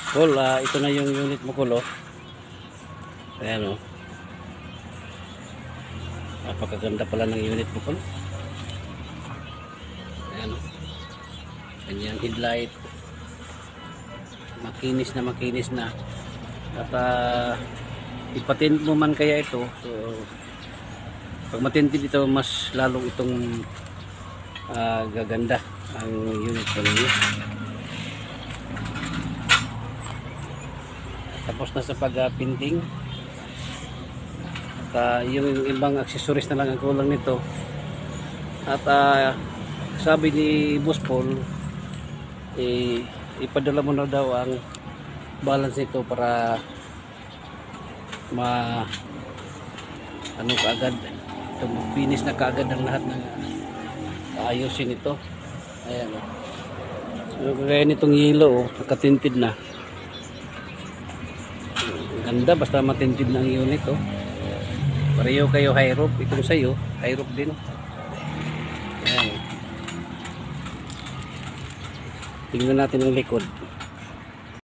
Cool, ito na yung unit mo, Cool, oh. Ayan, oh. Napakaganda pala ng unit mo, Cool. Ayan, oh. Kanyang headlight. Makinis na. At ipatint mo man kaya ito. So, pag matintid ito, mas lalong itong gaganda ang unit ko ninyo. Tapos na sa pag-painting. At yung ibang accessories na lang ang kulang nito. At sabi ni Boss Paul, ipadala mo na daw ang balance nito para ano kaagad, ito finish na kaagad ang lahat ng ayusin ito. Ayan, oh. Kaya nitong yellow, oh, nakatinted na. Ganda basta matintid ng unit, oh. Pareho kayo high roof, itong sayo high roof din. Ayan. Tingnan natin ang likod.